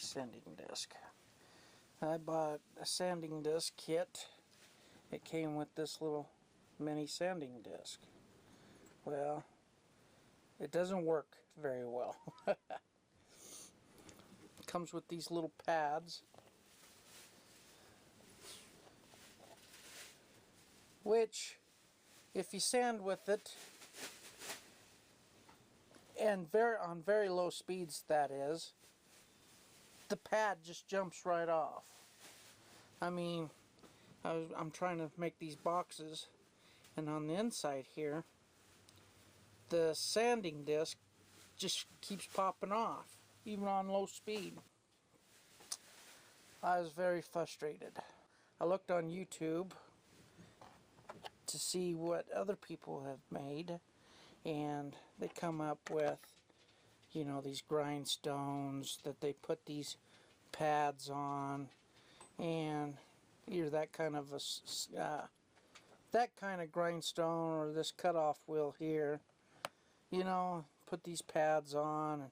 sanding disc. I bought a sanding disc kit. It came with this little mini sanding disc. Well, it doesn't work very well. It comes with these little pads, which, if you sand with it, and on very low speeds that is, the pad just jumps right off. I mean, I'm trying to make these boxes, and on the inside here, the sanding disc just keeps popping off, even on low speed. I was very frustrated. I looked on YouTube to see what other people have made, and they come up with, you know, these grindstones that they put these pads on, and either that kind of grindstone or this cutoff wheel here, you know, put these pads on and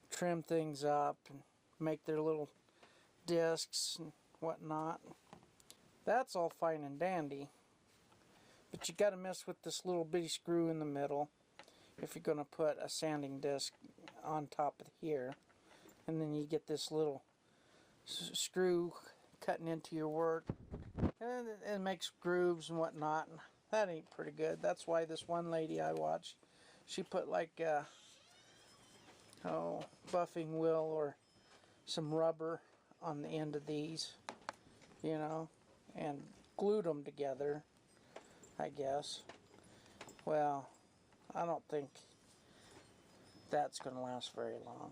trim things up and make their little discs and whatnot. That's all fine and dandy, but you got to mess with this little bitty screw in the middle if you're going to put a sanding disc on top of here, and then you get this little screw cutting into your work, and it makes grooves and whatnot, and that ain't pretty good. That's why this one lady I watched, she put like a buffing wheel or some rubber on the end of these, you know, and glued them together, I guess. Well, I don't think that's going to last very long.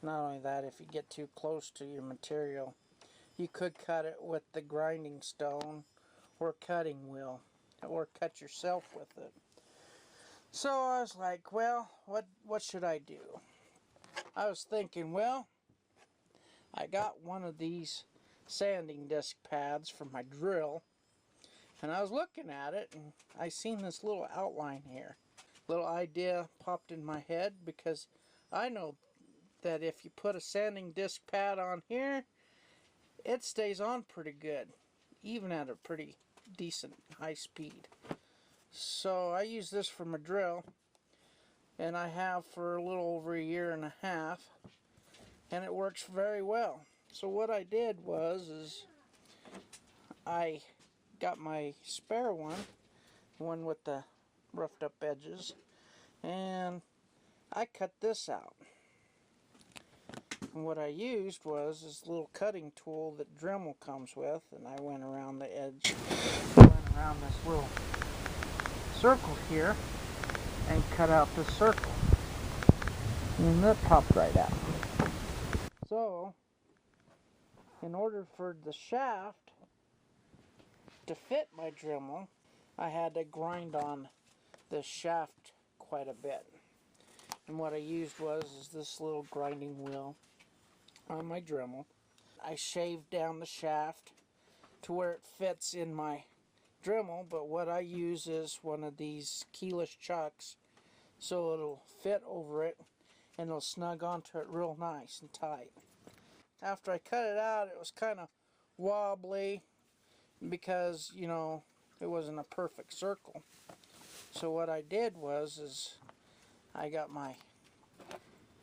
Not only that, if you get too close to your material, you could cut it with the grinding stone or cutting wheel, or cut yourself with it. So I was like, well, what should I do? I was thinking, well, I got one of these sanding disc pads for my drill, and I was looking at it, and I seen this little outline here. Little idea popped in my head, because I know that if you put a sanding disc pad on here, it stays on pretty good, even at a pretty decent high speed. So I use this for my drill, and I have for a little over a year and a half, and it works very well. So what I did is I got my spare one with the roughed up edges, and I cut this out. And what I used was this little cutting tool that Dremel comes with, and I went around the edge, went around this little circle here, and cut out this circle. And that popped right out. So, in order for the shaft to fit my Dremel, I had to grind on the shaft quite a bit. And what I used is this little grinding wheel on my Dremel. I shaved down the shaft to where it fits in my Dremel, but what I use is one of these keyless chucks, so it'll fit over it and it'll snug onto it real nice and tight. After I cut it out, it was kind of wobbly because, you know, it wasn't a perfect circle. So what I did is I got my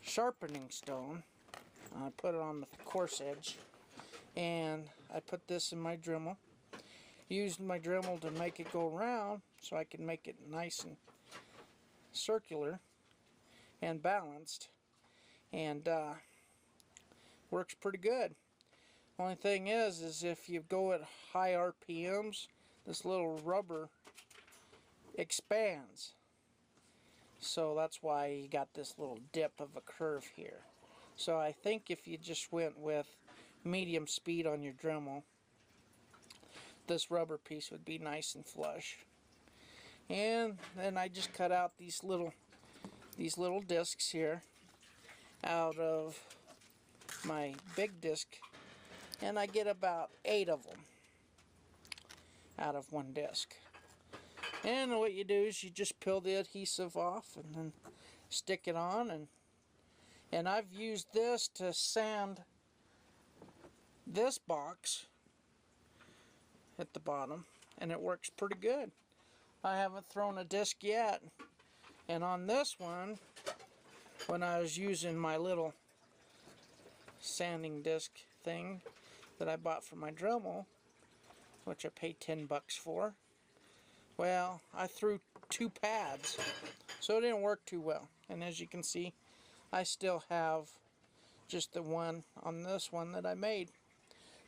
sharpening stone, and I put it on the coarse edge, and I put this in my Dremel. Used my Dremel to make it go round so I can make it nice and circular and balanced, and works pretty good. Only thing is if you go at high RPMs, this little rubber expands. So that's why you got this little dip of a curve here. So I think if you just went with medium speed on your Dremel, this rubber piece would be nice and flush. And then I just cut out these little discs here out of my big disc, and I get about 8 of them out of one disc. And what you do is you just peel the adhesive off and then stick it on, and And I've used this to sand this box at the bottom, and it works pretty good. I haven't thrown a disc yet. And on this one, when I was using my little sanding disc thing that I bought for my Dremel, which I paid 10 bucks for, well, I threw 2 pads, so it didn't work too well. And as you can see, I still have just the one on this one that I made.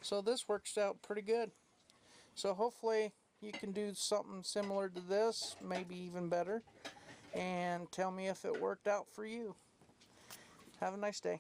So this works out pretty good. So hopefully you can do something similar to this, maybe even better, and tell me if it worked out for you. Have a nice day.